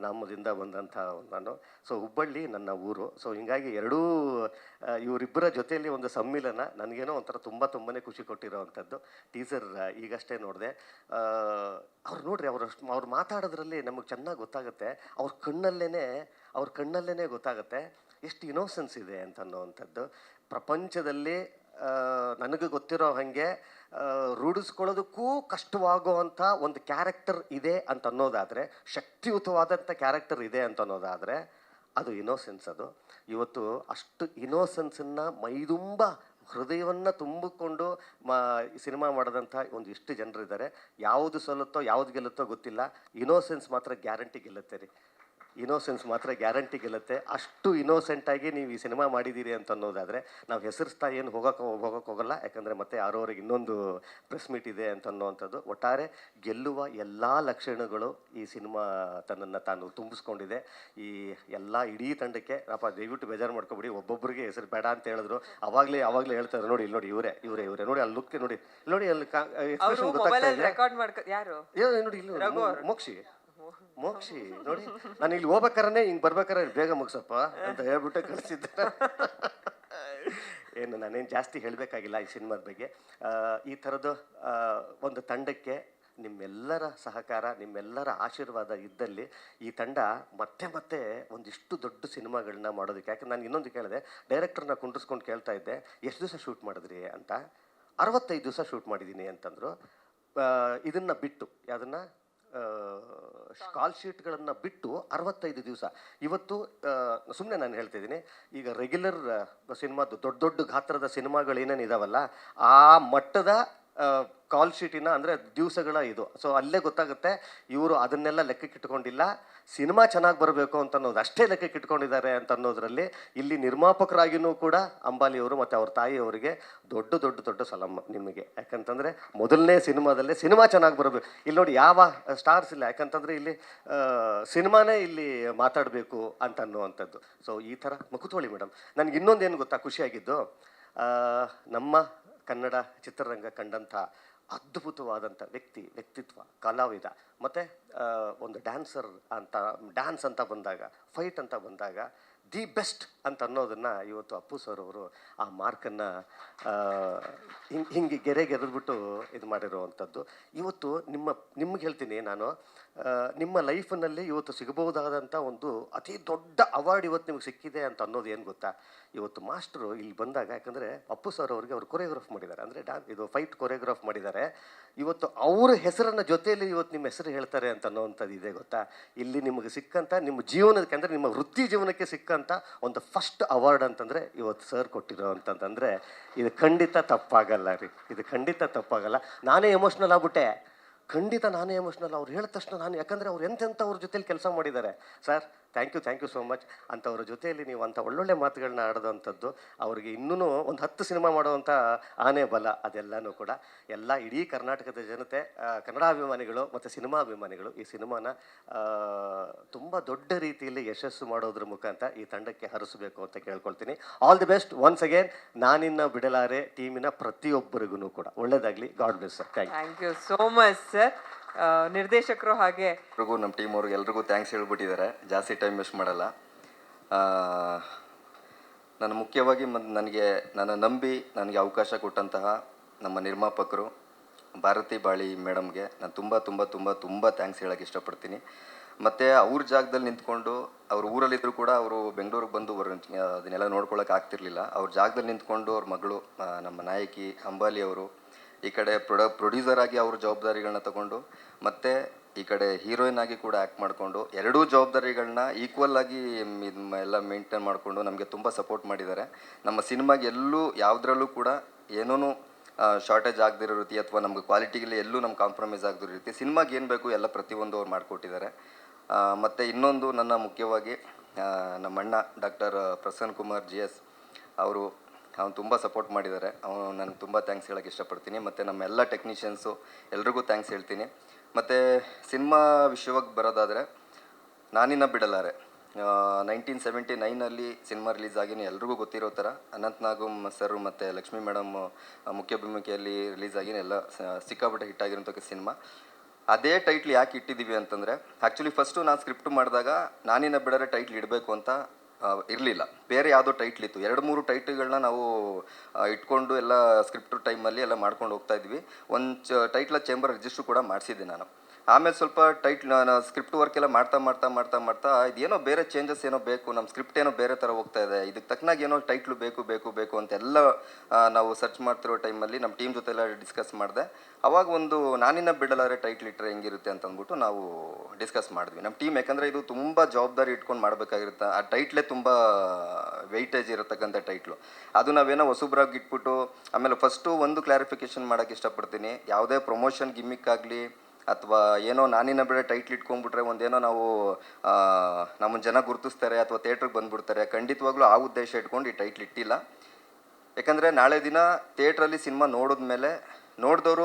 ನಾಮದಿಂದ ಬಂದಂಥ ನಾನು. ಸೊ ಹುಬ್ಬಳ್ಳಿ ನನ್ನ ಊರು. ಸೊ ಹೀಗಾಗಿ ಇವರಿಬ್ಬರ ಜೊತೆಯಲ್ಲಿ ಒಂದು ಸಮ್ಮಿಲನ ನನಗೇನೋ ಒಂಥರ ತುಂಬಾ ಖುಷಿ ಕೊಟ್ಟಿರೋವಂಥದ್ದು. ಟೀಸರ್ ಈಗಷ್ಟೇ ನೋಡಿದೆ. ಅವ್ರು ನೋಡ್ರಿ, ಅವ್ರು ಮಾತಾಡೋದ್ರಲ್ಲಿ ನಮಗೆ ಚೆನ್ನಾಗಿ ಗೊತ್ತಾಗುತ್ತೆ. ಅವ್ರ ಕಣ್ಣಲ್ಲೇ ಗೊತ್ತಾಗುತ್ತೆ ಎಷ್ಟು ಇನೋಸೆನ್ಸ್ ಇದೆ ಅಂತ ಅನ್ನೋವಂಥದ್ದು. ಪ್ರಪಂಚದಲ್ಲಿ ನನಗೆ ಗೊತ್ತಿರೋ ಹಾಗೆ ರೂಢಿಸ್ಕೊಳ್ಳೋದಕ್ಕೂ ಕಷ್ಟವಾಗುವಂಥ ಒಂದು ಕ್ಯಾರೆಕ್ಟರ್ ಇದೆ ಅಂತ ಅನ್ನೋದಾದರೆ, ಶಕ್ತಿಯುತವಾದಂಥ ಕ್ಯಾರೆಕ್ಟರ್ ಇದೆ ಅಂತ ಅನ್ನೋದಾದರೆ ಅದು ಇನೋಸೆನ್ಸ್. ಅದು ಇವತ್ತು ಅಷ್ಟು ಇನೋಸೆನ್ಸನ್ನು ಮೈದುಂಬ ಹೃದಯವನ್ನು ತುಂಬಿಕೊಂಡು ಸಿನಿಮಾ ಮಾಡಿದಂಥ ಒಂದಿಷ್ಟು ಜನರಿದ್ದಾರೆ. ಯಾವುದು ಸೋಲುತ್ತೋ ಯಾವುದು ಗೆಲ್ಲುತ್ತೋ ಗೊತ್ತಿಲ್ಲ, ಇನೋಸೆನ್ಸ್ ಮಾತ್ರ ಗ್ಯಾರಂಟಿ ಗೆಲ್ಲುತ್ತೆ ರೀ. ಇನೋಸೆನ್ಸ್ ಮಾತ್ರ ಗ್ಯಾರಂಟಿ ಗೆಲ್ಲುತ್ತೆ. ಅಷ್ಟು ಇನ್ನೋಸೆಂಟಾಗಿ ನೀವು ಈ ಸಿನಿಮಾ ಮಾಡಿದ್ದೀರಿ ಅಂತ ಅನ್ನೋದಾದರೆ ನಾವು ಹೆಸರಿಸ್ತಾ ಏನು ಹೋಗೋಕ್ಕೆ ಹೋಗಲ್ಲ. ಯಾಕಂದರೆ ಮತ್ತೆ ಯಾರೋರಿಗೆ ಇನ್ನೊಂದು ಪ್ರೆಸ್ ಮೀಟ್ ಇದೆ ಅಂತ ಅನ್ನೋವಂಥದ್ದು. ಒಟ್ಟಾರೆ ಗೆಲ್ಲುವ ಎಲ್ಲ ಲಕ್ಷಣಗಳು ಈ ಸಿನಿಮಾ ತನ್ನನ್ನು ತಾನು ತುಂಬಿಸ್ಕೊಂಡಿದೆ. ಈ ಎಲ್ಲ ಇಡೀ ತಂಡಕ್ಕೆ ದಯವಿಟ್ಟು ಬೇಜಾರು ಮಾಡ್ಕೊಬಿಡಿ. ಒಬ್ಬೊಬ್ಬರಿಗೆ ಹೆಸರು ಬೇಡ ಅಂತ ಹೇಳಿದ್ರು. ಅವಾಗಲೇ ಹೇಳ್ತಾರೆ ನೋಡಿ, ಇಲ್ಲಿ ನೋಡಿ ಇವರೇ ನೋಡಿ, ಅಲ್ಲಿ ಲುಕ್ ನೋಡಿ, ಅಲ್ಲಿ ಎಕ್ಸ್ಪ್ರೆಷನ್ ಗೊತ್ತಾಗ್ತಾ ಇದೆ ನೋಡಿ. ಇಲ್ಲಿ ಮೋಕ್ಷಿ ನೋಡಿ, ನಾನು ಇಲ್ಲಿ ಹೋಗ್ಬೇಕಾರೆ ಹಿಂಗೆ ಬರ್ಬೇಕಾರೆ ಬೇಗ ಮುಗಿಸಪ್ಪ ಅಂತ ಹೇಳ್ಬಿಟ್ಟು ಕಳಿಸಿದ್ದೆ. ಏನು ನಾನೇನು ಜಾಸ್ತಿ ಹೇಳಬೇಕಾಗಿಲ್ಲ ಈ ಸಿನಿಮಾದ ಬಗ್ಗೆ. ಈ ಥರದ್ದು ಒಂದು ತಂಡಕ್ಕೆ ನಿಮ್ಮೆಲ್ಲರ ಸಹಕಾರ, ನಿಮ್ಮೆಲ್ಲರ ಆಶೀರ್ವಾದ ಇದ್ದಲ್ಲಿ ಈ ತಂಡ ಮತ್ತೆ ಒಂದಿಷ್ಟು ದೊಡ್ಡ ಸಿನಿಮಾಗಳನ್ನ ಮಾಡೋದಕ್ಕೆ. ಯಾಕಂದ್ರೆ ನಾನು ಇನ್ನೊಂದು ಕೇಳಿದೆ, ಡೈರೆಕ್ಟರ್ನ ಕುಂಡ್ರಿಸ್ಕೊಂಡು ಕೇಳ್ತಾ ಇದ್ದೆ, ಎಷ್ಟು ದಿವಸ ಶೂಟ್ ಮಾಡಿದ್ರಿ ಅಂತ. 65 ದಿವಸ ಶೂಟ್ ಮಾಡಿದ್ದೀನಿ ಅಂತಂದರು. ಇದನ್ನು ಬಿಟ್ಟು ಯಾವುದನ್ನು ಕಾಲ್ ಶೀಟ್ಗಳನ್ನು ಬಿಟ್ಟು 65 ದಿವಸ. ಇವತ್ತು ಸುಮ್ಮನೆ ನಾನು ಹೇಳ್ತಿದ್ದೀನಿ, ಈಗ ರೆಗ್ಯುಲರ್ ಸಿನಿಮಾದ್ದು ದೊಡ್ಡ ಗಾತ್ರದ ಸಿನಿಮಾಗಳು ಏನೇನಿದಾವಲ್ಲ ಆ ಮಟ್ಟದ ಕಾಲ್ ಶೀಟಿನ ಅಂದರೆ ದಿವಸಗಳ ಇದು. ಸೊ ಅಲ್ಲೇ ಗೊತ್ತಾಗುತ್ತೆ ಇವರು ಅದನ್ನೆಲ್ಲ ಲೆಕ್ಕಕ್ಕೆ ಇಟ್ಕೊಂಡಿಲ್ಲ, ಸಿನಿಮಾ ಚೆನ್ನಾಗಿ ಬರಬೇಕು ಅಂತ ಅನ್ನೋದು ಅಷ್ಟೇ ಲೆಕ್ಕಕ್ಕೆ ಇಟ್ಕೊಂಡಿದ್ದಾರೆ ಅಂತ ಅನ್ನೋದ್ರಲ್ಲಿ ಇಲ್ಲಿ ನಿರ್ಮಾಪಕರಾಗಿಯೂ ಕೂಡ ಅಂಬಾಲಿಯವರು ಮತ್ತು ಅವ್ರ ತಾಯಿಯವರಿಗೆ ದೊಡ್ಡ ಸಲಾಮ್ ನಿಮಗೆ. ಯಾಕಂತಂದರೆ ಮೊದಲನೇ ಸಿನಿಮಾದಲ್ಲೇ ಸಿನಿಮಾ ಚೆನ್ನಾಗಿ ಬರಬೇಕು. ಇಲ್ಲಿ ನೋಡಿ ಯಾವ ಸ್ಟಾರ್ಸ್ ಇಲ್ಲ, ಯಾಕಂತಂದರೆ ಇಲ್ಲಿ ಸಿನಿಮಾನೇ ಇಲ್ಲಿ ಮಾತಾಡಬೇಕು ಅಂತ ಅನ್ನುವಂಥದ್ದು. ಸೊ ಈ ಥರ ಮುಕುತೋಳಿ ಮೇಡಮ್. ನನಗೆ ಇನ್ನೊಂದೇನು ಗೊತ್ತಾ ಖುಷಿಯಾಗಿದ್ದು, ನಮ್ಮ ಕನ್ನಡ ಚಿತ್ರರಂಗ ಕಂಡಂಥ ಅದ್ಭುತವಾದಂಥ ವ್ಯಕ್ತಿತ್ವ, ಕಲಾವಿದ ಮತ್ತು ಒಂದು ಡ್ಯಾನ್ಸ್ ಅಂತ ಬಂದಾಗ, ಫೈಟ್ ಅಂತ ಬಂದಾಗ ದಿ ಬೆಸ್ಟ್ ಅಂತ ಅನ್ನೋದನ್ನು ಇವತ್ತು ಅಪ್ಪು ಸರ್ ಅವರು ಆ ಮಾರ್ಕನ್ನು ಹಿಂಗೆ ಗೆರೆಗೆರೆದ್ಬಿಟ್ಟು ಇದು ಮಾಡಿರುವಂಥದ್ದು. ಇವತ್ತು ನಿಮ್ಗೆ ಹೇಳ್ತೀನಿ ನಾನು, ನಿಮ್ಮ ಲೈಫ್ನಲ್ಲಿ ಇವತ್ತು ಸಿಗಬಹುದಾದಂಥ ಒಂದು ಅತಿ ದೊಡ್ಡ ಅವಾರ್ಡ್ ಇವತ್ತು ನಿಮ್ಗೆ ಸಿಕ್ಕಿದೆ ಅಂತ ಅನ್ನೋದು ಏನು ಗೊತ್ತಾ? ಇವತ್ತು ಮಾಸ್ಟರು ಇಲ್ಲಿ ಬಂದಾಗ, ಯಾಕಂದರೆ ಅಪ್ಪು ಸರ್ ಅವ್ರಿಗೆ ಅವರು ಕೊರಿಯೋಗ್ರಾಫ್ ಮಾಡಿದ್ದಾರೆ, ಅಂದರೆ ಇದು ಫೈಟ್ ಕೊರಿಯೋಗ್ರಾಫ್ ಮಾಡಿದ್ದಾರೆ. ಇವತ್ತು ಅವ್ರ ಹೆಸರನ್ನ ಜೊತೆಯಲ್ಲಿ ಇವತ್ತು ನಿಮ್ಮ ಹೆಸರು ಹೇಳ್ತಾರೆ ಅಂತ ಅನ್ನೋವಂಥದ್ದು ಇದೆ ಗೊತ್ತಾ? ಇಲ್ಲಿ ನಿಮಗೆ ಸಿಕ್ಕಂಥ ನಿಮ್ಮ ಜೀವನಕ್ಕೆ, ಅಂದರೆ ನಿಮ್ಮ ವೃತ್ತಿ ಜೀವನಕ್ಕೆ ಸಿಕ್ಕಂಥ ಒಂದು ಫಸ್ಟ್ ಅವಾರ್ಡ್ ಅಂತಂದರೆ ಇವತ್ತು ಸರ್ ಕೊಟ್ಟಿರೋ ಅಂತಂದರೆ ಇದು ಖಂಡಿತ ತಪ್ಪಾಗಲ್ಲ ರೀ, ಇದು ಖಂಡಿತ ತಪ್ಪಾಗಲ್ಲ. ನಾನೇ ಎಮೋಷ್ನಲ್ ಆಗ್ಬಿಟ್ಟೆ, ಖಂಡಿತ ನಾನೇ ಎಮೋಷ್ನಲ್. ಅವ್ರು ಹೇಳಿದ ತಕ್ಷಣ ನಾನು, ಯಾಕಂದರೆ ಅವ್ರು ಅವ್ರ ಜೊತೆಲಿ ಕೆಲಸ ಮಾಡಿದ್ದಾರೆ. Sir thank you so much. ಅಂಥವ್ರ ಜೊತೆಯಲ್ಲಿ ನೀವು ಅಂಥ ಒಳ್ಳೊಳ್ಳೆ ಮಾತುಗಳನ್ನ ಆಡೋದಂಥದ್ದು, ಅವ್ರಿಗೆ ಇನ್ನೂ ಒಂದು 10 ಸಿನಿಮಾ ಮಾಡೋವಂಥ ಆನೆ ಬಲ, ಅದೆಲ್ಲನೂ ಕೂಡ ಎಲ್ಲ ಇಡೀ ಕರ್ನಾಟಕದ ಜನತೆ, ಕನ್ನಡ ಅಭಿಮಾನಿಗಳು ಮತ್ತು ಸಿನಿಮಾ ಅಭಿಮಾನಿಗಳು ಈ ಸಿನಿಮಾನ ತುಂಬ ದೊಡ್ಡ ರೀತಿಯಲ್ಲಿ ಯಶಸ್ಸು ಮಾಡೋದ್ರ ಮುಖಾಂತರ ಈ ತಂಡಕ್ಕೆ ಹರಿಸಬೇಕು ಅಂತ ಕೇಳ್ಕೊಳ್ತೀನಿ. All the best once again. ನಾನಿನ್ನ ಬಿಡಲಾರೆ ಟೀಮಿನ ಪ್ರತಿಯೊಬ್ಬರಿಗೂ ಕೂಡ ಒಳ್ಳೇದಾಗಲಿ. God bless sir. Thank you so much sir. ನಿರ್ದೇಶಕರು ಹಾಗೆ ಎಲ್ರಿಗೂ, ನಮ್ಮ ಟೀಮ್ ಅವ್ರಿಗೆ ಎಲ್ರಿಗೂ ಥ್ಯಾಂಕ್ಸ್ ಹೇಳ್ಬಿಟ್ಟಿದ್ದಾರೆ. ಜಾಸ್ತಿ ಟೈಮ್ ವೇಸ್ಟ್ ಮಾಡಲ್ಲ. ನಾನು ಮುಖ್ಯವಾಗಿ ನನ್ನ ನಂಬಿ ನನಗೆ ಅವಕಾಶ ಕೊಟ್ಟಂತಹ ನಮ್ಮ ನಿರ್ಮಾಪಕರು ಭಾರತಿ ಬಾಳಿ ಮೇಡಮ್ಗೆ ನಾನು ತುಂಬ ತುಂಬ ತುಂಬ ತುಂಬ ಥ್ಯಾಂಕ್ಸ್ ಹೇಳೋಕ್ಕೆ ಇಷ್ಟಪಡ್ತೀನಿ. ಮತ್ತು ಅವ್ರ ಜಾಗದಲ್ಲಿ ನಿಂತ್ಕೊಂಡು, ಅವ್ರ ಊರಲ್ಲಿದ್ದರೂ ಕೂಡ ಅವರು ಬೆಂಗಳೂರಿಗೆ ಬಂದು ಅದನ್ನೆಲ್ಲ ನೋಡ್ಕೊಳ್ಳೋಕೆ ಆಗ್ತಿರ್ಲಿಲ್ಲ. ಅವ್ರ ಜಾಗದಲ್ಲಿ ನಿಂತ್ಕೊಂಡು ಅವ್ರ ಮಗಳು ನಮ್ಮ ನಾಯಕಿ ಅಂಬಾಲಿ ಅವರು ಈ ಕಡೆ ಪ್ರೊಡ್ಯೂಸರ್ ಆಗಿ ಅವ್ರ ಜವಾಬ್ದಾರಿಗಳನ್ನ ತಗೊಂಡು, ಮತ್ತು ಈ ಕಡೆ ಹೀರೋಯಿನ್ ಆಗಿ ಕೂಡ ಆ್ಯಕ್ಟ್ ಮಾಡಿಕೊಂಡು, ಎರಡೂ ಜವಾಬ್ದಾರಿಗಳನ್ನ ಈಕ್ವಲ್ ಆಗಿ ಎಲ್ಲ ಮೇಂಟೈನ್ ಮಾಡಿಕೊಂಡು ನಮಗೆ ತುಂಬ ಸಪೋರ್ಟ್ ಮಾಡಿದ್ದಾರೆ. ನಮ್ಮ ಸಿನಿಮಾಗೆ ಎಲ್ಲೂ ಯಾವುದ್ರಲ್ಲೂ ಕೂಡ ಏನೂ ಶಾರ್ಟೇಜ್ ಆಗದಿರೋ ರೀತಿ ಅಥವಾ ನಮ್ಗೆ ಕ್ವಾಲಿಟಿಗೆ ಎಲ್ಲೂ ನಮ್ಗೆ ಕಾಂಪ್ರಮೈಸ್ ಆಗದಿರೋ ರೀತಿ ಸಿನಿಮಾಗೆ ಏನು ಬೇಕು ಎಲ್ಲ ಪ್ರತಿಯೊಂದು ಅವ್ರು ಮಾಡಿಕೊಟ್ಟಿದ್ದಾರೆ. ಮತ್ತು ಇನ್ನೊಂದು ನನ್ನ ಮುಖ್ಯವಾಗಿ ನಮ್ಮ ಅಣ್ಣ ಡಾಕ್ಟರ್ ಪ್ರಸನ್ನ ಕುಮಾರ್ GS ಅವರು ತುಂಬ ಸಪೋರ್ಟ್ ಮಾಡಿದ್ದಾರೆ. ಅವನು ನನಗೆ ತುಂಬ ಥ್ಯಾಂಕ್ಸ್ ಹೇಳೋಕ್ಕೆ ಇಷ್ಟಪಡ್ತೀನಿ. ಮತ್ತು ನಮ್ಮ ಎಲ್ಲ ಟೆಕ್ನಿಷಿಯನ್ಸು ಎಲ್ರಿಗೂ ಥ್ಯಾಂಕ್ಸ್ ಹೇಳ್ತೀನಿ. ಮತ್ತು ಸಿನಿಮಾ ವಿಷಯವಾಗಿ ಬರೋದಾದರೆ ನಾನಿನ್ನ ಬಿಡಲಾರೆ 1979 ಸಿನಿಮಾ ರಿಲೀಸ್ ಆಗಿ ಎಲ್ರಿಗೂ ಗೊತ್ತಿರೋ ಥರ ಅನಂತ್ ನಾಗಮ್ ಸರ್ ಮತ್ತು ಲಕ್ಷ್ಮೀ ಮೇಡಮ್ ಮುಖ್ಯ ಭೂಮಿಕೆಯಲ್ಲಿ ರಿಲೀಸ್ ಆಗಿ ಎಲ್ಲ ಸಿಕ್ಕಾಪಟ್ಟೆ ಹಿಟ್ ಆಗಿರೋಂಥ ಸಿನಿಮಾ. ಅದೇ ಟೈಟ್ಲ್ ಯಾಕೆ ಇಟ್ಟಿದ್ದೀವಿ ಅಂತಂದರೆ, ಆ್ಯಕ್ಚುಲಿ ಫಸ್ಟು ನಾನು ಸ್ಕ್ರಿಪ್ಟ್ ಮಾಡಿದಾಗ ನಾನಿನ್ನ ಬಿಡರೆ ಟೈಟ್ಲ್ ಇಡಬೇಕು ಅಂತ ಇರಲಿಲ್ಲ. ಬೇರೆ ಯಾವುದೋ ಟೈಟ್ಲ್ ಇತ್ತು. 2-3 ಟೈಟ್ಲ್ಗಳನ್ನ ನಾವು ಇಟ್ಕೊಂಡು ಎಲ್ಲ ಸ್ಕ್ರಿಪ್ಟ್ ಟೈಮಲ್ಲಿ ಎಲ್ಲ ಮಾಡ್ಕೊಂಡು ಹೋಗ್ತಾ ಇದ್ವಿ. ಒಂದು ಟೈಟ್ಲ ಚೇಂಬರ್ ರಿಜಿಸ್ಟ್ರು ಕೂಡ ಮಾಡಿಸಿದ್ದೆ ನಾನು. ಆಮೇಲೆ ಸ್ವಲ್ಪ ನಾನು ಸ್ಕ್ರಿಪ್ಟ್ ವರ್ಕ್ ಎಲ್ಲ ಮಾಡ್ತಾ ಇದೇನೋ ಬೇರೆ ಚೇಂಜಸ್ ಏನೋ ಬೇಕು, ನಮ್ಮ ಸ್ಕ್ರಿಪ್ಟ್ ಏನೋ ಬೇರೆ ಥರ ಹೋಗ್ತಾ ಇದೆ, ಇದಕ್ಕೆ ತಕ್ಕನಾಗಿ ಏನೋ ಟೈಟ್ಲು ಬೇಕು ಅಂತೆಲ್ಲ ನಾವು ಸರ್ಚ್ ಮಾಡ್ತಿರೋ ಟೈಮಲ್ಲಿ ನಮ್ಮ ಟೀಮ್ ಜೊತೆ ಎಲ್ಲ ಡಿಸ್ಕಸ್ ಮಾಡಿದೆ. ಅವಾಗ ಒಂದು ನಾನಿನ್ನ ಬಿಡಲಾರೆ ಟೈಟ್ಲ್ ಇಟ್ಟರೆ ಹೆಂಗಿರುತ್ತೆ ಅಂತ ಅಂದ್ಬಿಟ್ಟು ನಾವು ಡಿಸ್ಕಸ್ ಮಾಡಿದ್ವಿ ನಮ್ಮ ಟೀಮ್. ಯಾಕಂದರೆ ಇದು ತುಂಬ ಜವಾಬ್ದಾರಿ ಇಟ್ಕೊಂಡು ಮಾಡಬೇಕಾಗಿರುತ್ತೆ. ಆ ಟೈಟ್ಲೇ ತುಂಬ ವೆಯ್ಟೇಜ್ ಇರತಕ್ಕಂಥ ಟೈಟ್ಲು. ಅದು ನಾವೇನೋ ಹೊಸಬ್ರಾಗಿ ಇಟ್ಬಿಟ್ಟು, ಆಮೇಲೆ ಫಸ್ಟು ಒಂದು ಕ್ಲಾರಿಫಿಕೇಷನ್ ಮಾಡೋಕ್ಕೆ ಇಷ್ಟಪಡ್ತೀನಿ. ಯಾವುದೇ ಪ್ರಮೋಷನ್ ಗಿಮ್ಮಿಕ್ ಆಗಲಿ ಅಥವಾ ಏನೋ ನಾನಿನ್ನ ಬಿಡೋ ಟೈಟ್ಲ್ ಇಟ್ಕೊಂಡ್ಬಿಟ್ರೆ ಒಂದೇನೋ ನಾವು ನಮ್ಮನ್ನು ಜನ ಗುರುತಿಸ್ತಾರೆ ಅಥವಾ ಥಿಯೇಟ್ರಿಗೆ ಬಂದುಬಿಡ್ತಾರೆ, ಖಂಡಿತವಾಗ್ಲೂ ಆ ಉದ್ದೇಶ ಇಟ್ಕೊಂಡು ಈ ಟೈಟ್ಲ್ ಇಟ್ಟಿಲ್ಲ. ಯಾಕಂದರೆ ನಾಳೆ ದಿನ ಥಿಯೇಟ್ರಲ್ಲಿ ಸಿನಿಮಾ ನೋಡಿದ್ಮೇಲೆ ನೋಡಿದವರು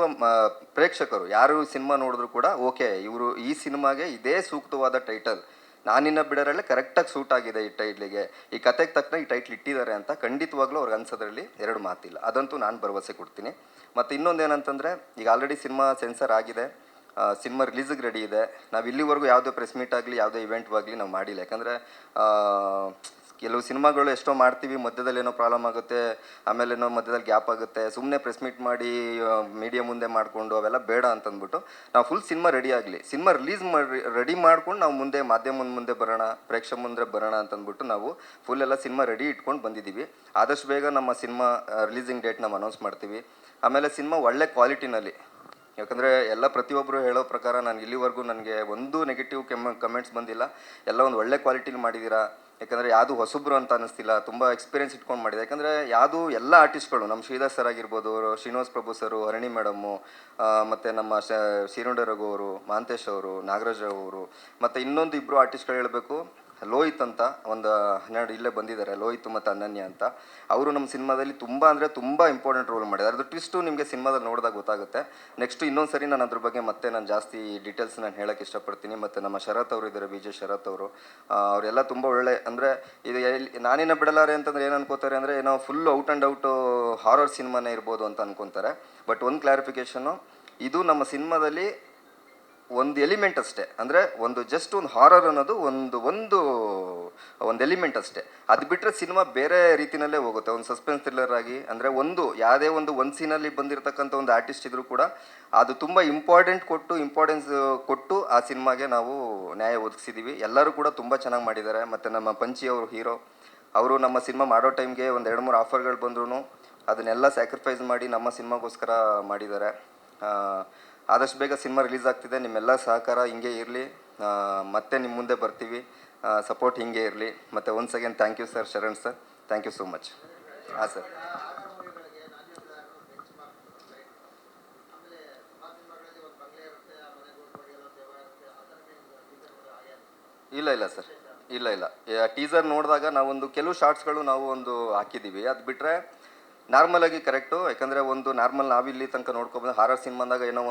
ಪ್ರೇಕ್ಷಕರು ಯಾರು ಸಿನಿಮಾ ನೋಡಿದ್ರು ಕೂಡ ಓಕೆ, ಇವರು ಈ ಸಿನಿಮಾಗೆ ಇದೇ ಸೂಕ್ತವಾದ ಟೈಟಲ್, ನಾನಿನ್ನ ಬಿಡೋರಲ್ಲೇ ಕರೆಕ್ಟಾಗಿ ಸೂಟ್ ಆಗಿದೆ ಈ ಟೈಟ್ಲಿಗೆ, ಈ ಕತೆಗೆ ತಕ್ಕನ ಈ ಟೈಟ್ಲ್ ಇಟ್ಟಿದ್ದಾರೆ ಅಂತ ಖಂಡಿತವಾಗ್ಲೂ ಅವ್ರಿಗೆ ಅನ್ಸೋದ್ರಲ್ಲಿ ಎರಡು ಮಾತಿಲ್ಲ. ಅದಂತೂ ನಾನು ಭರವಸೆ ಕೊಡ್ತೀನಿ. ಮತ್ತು ಇನ್ನೊಂದು ಏನಂತಂದರೆ, ಈಗ ಆಲ್ರೆಡಿ ಸಿನಿಮಾ ಸೆನ್ಸರ್ ಆಗಿದೆ, ಸಿನಿಮಾ ರಿಲೀಸಿಗೆ ರೆಡಿ ಇದೆ. ನಾವು ಇಲ್ಲಿವರೆಗೂ ಯಾವುದೇ ಪ್ರೆಸ್ ಮೀಟ್ ಆಗಲಿ ಯಾವುದೇ ಇವೆಂಟ್ವಾಗಲಿ ನಾವು ಮಾಡಿಲ್ಲ. ಯಾಕಂದರೆ ಕೆಲವು ಸಿನಿಮಾಗಳು ಎಷ್ಟೋ ಮಾಡ್ತೀವಿ, ಮಧ್ಯದಲ್ಲಿ ಏನೋ ಪ್ರಾಬ್ಲಮ್ ಆಗುತ್ತೆ, ಆಮೇಲೆ ಏನೋ ಮಧ್ಯದಲ್ಲಿ ಗ್ಯಾಪ್ ಆಗುತ್ತೆ, ಸುಮ್ಮನೆ ಪ್ರೆಸ್ ಮೀಟ್ ಮಾಡಿ ಮೀಡಿಯಾ ಮುಂದೆ ಮಾಡಿಕೊಂಡು ಅವೆಲ್ಲ ಬೇಡ ಅಂತಂದ್ಬಿಟ್ಟು ನಾವು ಫುಲ್ ಸಿನಿಮಾ ರೆಡಿ ಆಗಲಿ, ಸಿನಿಮಾ ರಿಲೀಸ್ ರೆಡಿ ಮಾಡ್ಕೊಂಡು ನಾವು ಮುಂದೆ ಮಾಧ್ಯಮದ ಮುಂದೆ ಬರೋಣ, ಪ್ರೇಕ್ಷಕ ಮುಂದೆ ಬರೋಣ ಅಂತಂದ್ಬಿಟ್ಟು ನಾವು ಫುಲ್ ಎಲ್ಲ ಸಿನಿಮಾ ರೆಡಿ ಇಟ್ಕೊಂಡು ಬಂದಿದ್ದೀವಿ. ಆದಷ್ಟು ಬೇಗ ನಮ್ಮ ಸಿನಿಮಾ ರಿಲೀಸಿಂಗ್ ಡೇಟ್ ನಾವು ಅನೌನ್ಸ್ ಮಾಡ್ತೀವಿ. ಆಮೇಲೆ ಸಿನಿಮಾ ಒಳ್ಳೆ ಕ್ವಾಲಿಟಿನಲ್ಲಿ, ಯಾಕಂದರೆ ಎಲ್ಲ ಪ್ರತಿಯೊಬ್ಬರು ಹೇಳೋ ಪ್ರಕಾರ ನಾನು ಇಲ್ಲಿವರೆಗೂ ನನಗೆ ಒಂದು ನೆಗೆಟಿವ್ ಕಮೆಂಟ್ಸ್ ಬಂದಿಲ್ಲ. ಎಲ್ಲ ಒಂದು ಒಳ್ಳೆ ಕ್ವಾಲಿಟಿಲಿ ಮಾಡಿದ್ದೀರಾ. ಯಾಕಂದರೆ ಯಾವುದು ಹೊಸಬ್ರು ಅಂತ ಅನ್ನಿಸ್ತಿಲ್ಲ, ತುಂಬ ಎಕ್ಸ್ಪೀರಿಯನ್ಸ್ ಇಟ್ಕೊಂಡು ಮಾಡಿದೆ. ಯಾಕಂದರೆ ಯಾವುದು ಎಲ್ಲ ಆರ್ಟಿಸ್ಟ್ಗಳು, ನಮ್ಮ ಶ್ರೀಧರ್ ಸರ್ ಆಗಿರ್ಬೋದು, ಶ್ರೀನಿವಾಸ್ ಪ್ರಭು ಸರು, ಹರಣಿ ಮೇಡಮ್ಮು, ಮತ್ತು ನಮ್ಮ ಶ್ರೀನುಂಡ ರಘು ಅವರು, ಮಹಾಂತೇಶ್ ಅವರು, ನಾಗರಾಜ್ ಅವರು, ಮತ್ತು ಇನ್ನೊಂದು ಇಬ್ಬರು ಆರ್ಟಿಸ್ಟ್ಗಳು ಹೇಳಬೇಕು, ಲೋಹಿತ್ ಅಂತ ಒಂದು 12 ಇಲ್ಲೇ ಬಂದಿದ್ದಾರೆ, ಲೋಹಿತ್ ಮತ್ತು ಅನನ್ಯ ಅಂತ. ಅವರು ನಮ್ಮ ಸಿನಿಮಾದಲ್ಲಿ ತುಂಬ ಅಂದರೆ ತುಂಬ ಇಂಪಾರ್ಟೆಂಟ್ ರೋಲ್ ಮಾಡಿದ್ದಾರೆ. ಅದ್ರ ಟ್ವಿಸ್ಟು ನಿಮಗೆ ಸಿನಿಮಾದಲ್ಲಿ ನೋಡಿದಾಗ ಗೊತ್ತಾಗುತ್ತೆ. ನೆಕ್ಸ್ಟು ಇನ್ನೊಂದು ಸರಿ ನಾನು ಅದ್ರ ಬಗ್ಗೆ ಮತ್ತೆ ನಾನು ಜಾಸ್ತಿ ಡೀಟೇಲ್ಸ್ ನಾನು ಹೇಳೋಕ್ಕೆ ಇಷ್ಟಪಡ್ತೀನಿ. ಮತ್ತು ನಮ್ಮ ಶರತ್ ಅವರು ಇದ್ದಾರೆ, ವಿಜಯ್ ಶರತ್ ಅವರು, ಅವರೆಲ್ಲ ತುಂಬ ಒಳ್ಳೆ, ಅಂದರೆ ಇದು ನಾನಿನ್ನ ಬಿಡಲಾರೆ ಅಂತಂದರೆ ಏನು ಅನ್ಕೋತಾರೆ ಅಂದರೆ ಏನೋ full out and out horror ಸಿನಿಮಾನೇ ಇರ್ಬೋದು ಅಂತ ಅನ್ಕೊತಾರೆ. ಬಟ್ ಒಂದು ಕ್ಲಾರಿಫಿಕೇಷನು, ಇದು ನಮ್ಮ ಸಿನಿಮಾದಲ್ಲಿ ಒಂದು ಎಲಿಮೆಂಟ್ ಅಷ್ಟೇ, ಅಂದರೆ ಒಂದು ಜಸ್ಟ್ ಒಂದು ಹಾರರ್ ಅನ್ನೋದು ಒಂದು ಎಲಿಮೆಂಟ್ ಅಷ್ಟೇ. ಅದು ಬಿಟ್ಟರೆ ಸಿನಿಮಾ ಬೇರೆ ರೀತಿಯಲ್ಲೇ ಹೋಗುತ್ತೆ, ಒಂದು ಸಸ್ಪೆನ್ಸ್ ಥ್ರಿಲ್ಲರ್ ಆಗಿ. ಅಂದರೆ ಯಾವುದೇ ಒಂದು ಸೀನಲ್ಲಿ ಬಂದಿರತಕ್ಕಂಥ ಒಂದು ಆರ್ಟಿಸ್ಟ್ ಇದ್ರೂ ಕೂಡ ಅದು ತುಂಬ ಇಂಪಾರ್ಟೆನ್ಸ್ ಕೊಟ್ಟು ಆ ಸಿನಿಮಾಗೆ ನಾವು ನ್ಯಾಯ ಒದಗಿಸಿದ್ದೀವಿ. ಎಲ್ಲರೂ ಕೂಡ ತುಂಬ ಚೆನ್ನಾಗಿ ಮಾಡಿದ್ದಾರೆ. ಮತ್ತು ನಮ್ಮ ಪಂಚಿ ಅವರು ಹೀರೋ, ಅವರು ನಮ್ಮ ಸಿನಿಮಾ ಮಾಡೋ ಟೈಮ್ಗೆ ಒಂದು 2-3 ಆಫರ್ಗಳು ಬಂದ್ರೂ ಅದನ್ನೆಲ್ಲ ಸ್ಯಾಕ್ರಿಫೈಸ್ ಮಾಡಿ ನಮ್ಮ ಸಿನಿಮಾಗೋಸ್ಕರ ಮಾಡಿದ್ದಾರೆ. ಆದಷ್ಟು ಬೇಗ ಸಿನಿಮಾ ರಿಲೀಸ್ ಆಗ್ತಿದೆ. ನಿಮ್ಮೆಲ್ಲ ಸಹಕಾರ ಹಿಂಗೆ ಇರಲಿ, ಮತ್ತೆ ನಿಮ್ಮ ಮುಂದೆ ಬರ್ತೀವಿ, ಸಪೋರ್ಟ್ ಹಿಂಗೆ ಇರಲಿ. ಮತ್ತು once again thank you sir, Sharan sir, thank you so much. ಹಾಂ ಸರ್. ಇಲ್ಲ ಸರ್, ಇಲ್ಲ. ಟೀಸರ್ ನೋಡಿದಾಗ ನಾವೊಂದು ಕೆಲವು ಶಾರ್ಟ್ಸ್ಗಳು ನಾವು ಹಾಕಿದ್ದೀವಿ. ಅದು ಬಿಟ್ಟರೆ ನಾರ್ಮಲಾಗಿ ಕರೆಕ್ಟು. ಯಾಕಂದರೆ ನಾರ್ಮಲ್ ನಾವಿಲ್ಲಿ ತನಕ ನೋಡ್ಕೊಬಂದು ಹಾರರ್ ಸಿನಿಮಾದಾಗ ಏನೋ